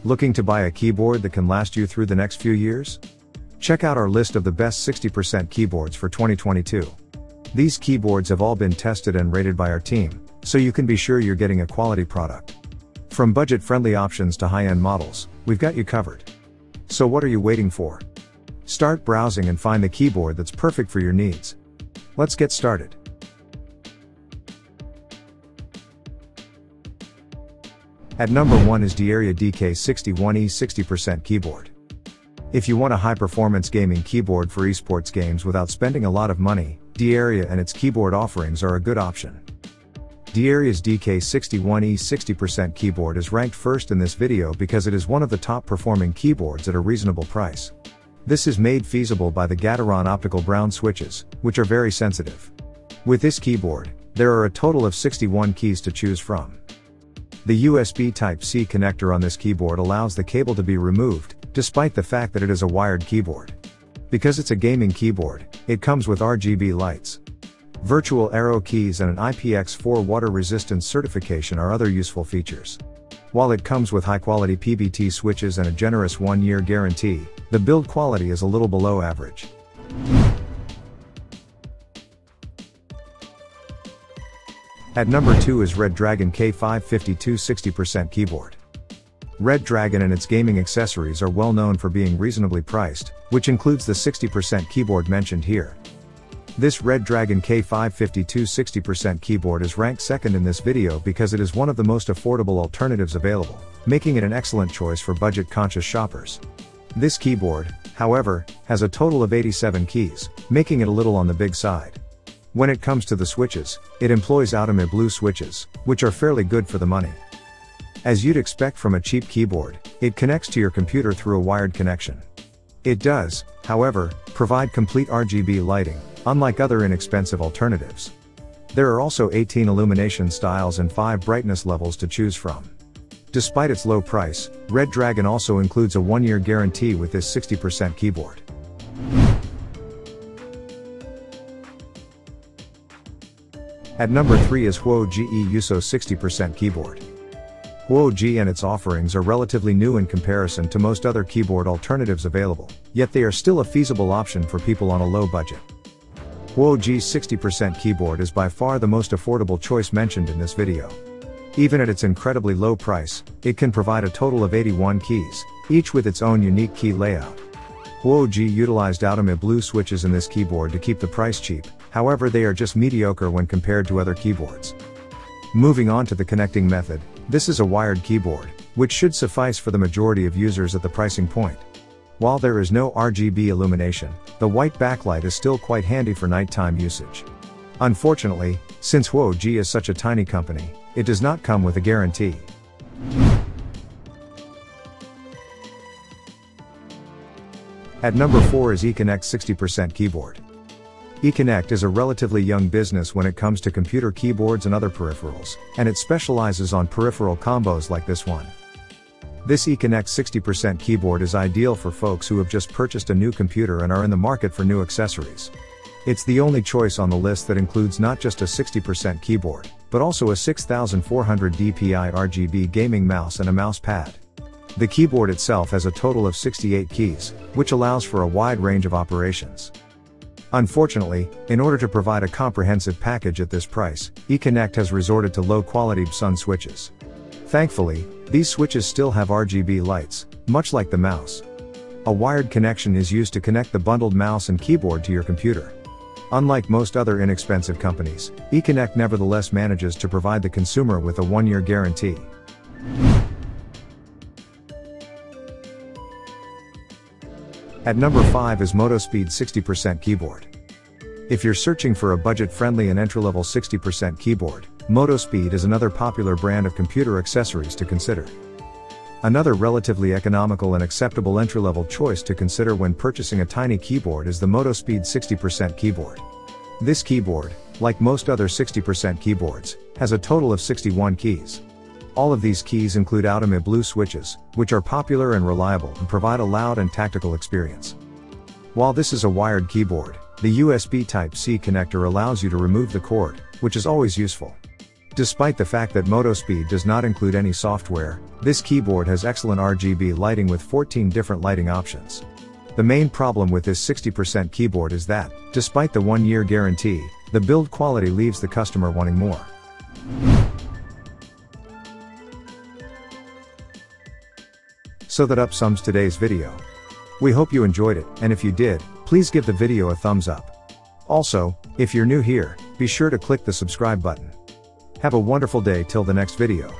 Looking to buy a keyboard that can last you through the next few years? Check out our list of the best 60% keyboards for 2022. These keyboards have all been tested and rated by our team, so you can be sure you're getting a quality product. From budget-friendly options to high-end models, we've got you covered. So what are you waiting for? Start browsing and find the keyboard that's perfect for your needs. Let's get started. At number 1 is DIERYA DK61E 60% keyboard. If you want a high-performance gaming keyboard for esports games without spending a lot of money, DIERYA and its keyboard offerings are a good option. DIERYA's DK61E 60% keyboard is ranked first in this video because it is one of the top-performing keyboards at a reasonable price. This is made feasible by the Gateron optical brown switches, which are very sensitive. With this keyboard, there are a total of 61 keys to choose from. The USB Type-C connector on this keyboard allows the cable to be removed, despite the fact that it is a wired keyboard. Because it's a gaming keyboard, it comes with RGB lights. Virtual arrow keys and an IPX4 water resistance certification are other useful features. While it comes with high-quality PBT switches and a generous 1-year guarantee, the build quality is a little below average. At number 2 is Redragon K552 60% keyboard. Redragon and its gaming accessories are well known for being reasonably priced, which includes the 60% keyboard mentioned here. This Redragon K552 60% keyboard is ranked second in this video because it is one of the most affordable alternatives available, making it an excellent choice for budget-conscious shoppers. This keyboard, however, has a total of 87 keys, making it a little on the big side. When it comes to the switches, it employs Ultimate Blue switches, which are fairly good for the money. As you'd expect from a cheap keyboard, it connects to your computer through a wired connection. It does, however, provide complete RGB lighting, unlike other inexpensive alternatives. There are also 18 illumination styles and 5 brightness levels to choose from. Despite its low price, Redragon also includes a 1-year guarantee with this 60% keyboard. At number 3 is Huo Ji E-Yooso 60% keyboard. Huo Ji and its offerings are relatively new in comparison to most other keyboard alternatives available, yet they are still a feasible option for people on a low budget. Huo Ji's 60% keyboard is by far the most affordable choice mentioned in this video. Even at its incredibly low price, it can provide a total of 81 keys, each with its own unique key layout. Huo Ji utilized Ultimate Blue switches in this keyboard to keep the price cheap, however they are just mediocre when compared to other keyboards. Moving on to the connecting method, this is a wired keyboard, which should suffice for the majority of users at the pricing point. While there is no RGB illumination, the white backlight is still quite handy for nighttime usage. Unfortunately, since Huo Ji is such a tiny company, it does not come with a guarantee. At number 4 is Econnect 60% keyboard. Econnect is a relatively young business when it comes to computer keyboards and other peripherals, and it specializes on peripheral combos like this one. This Econnect 60% keyboard is ideal for folks who have just purchased a new computer and are in the market for new accessories. It's the only choice on the list that includes not just a 60% keyboard, but also a 6400 dpi RGB gaming mouse and a mouse pad. The keyboard itself has a total of 68 keys, which allows for a wide range of operations. Unfortunately, in order to provide a comprehensive package at this price, Econnect has resorted to low-quality Sun switches. Thankfully, these switches still have RGB lights, much like the mouse. A wired connection is used to connect the bundled mouse and keyboard to your computer. Unlike most other inexpensive companies, Econnect nevertheless manages to provide the consumer with a 1-year guarantee. At number 5 is Motospeed 60% keyboard. If you're searching for a budget-friendly and entry-level 60% keyboard, Motospeed is another popular brand of computer accessories to consider. Another relatively economical and acceptable entry-level choice to consider when purchasing a tiny keyboard is the Motospeed 60% keyboard. This keyboard, like most other 60% keyboards, has a total of 61 keys. All of these keys include Ultimate Blue switches, which are popular and reliable and provide a loud and tactical experience. While this is a wired keyboard, the USB Type-C connector allows you to remove the cord, which is always useful. Despite the fact that Motospeed does not include any software, this keyboard has excellent RGB lighting with 14 different lighting options. The main problem with this 60% keyboard is that, despite the 1-year guarantee, the build quality leaves the customer wanting more. So that sums today's video. We hope you enjoyed it, and if you did, please give the video a thumbs up. Also, if you're new here, be sure to click the subscribe button. Have a wonderful day till the next video.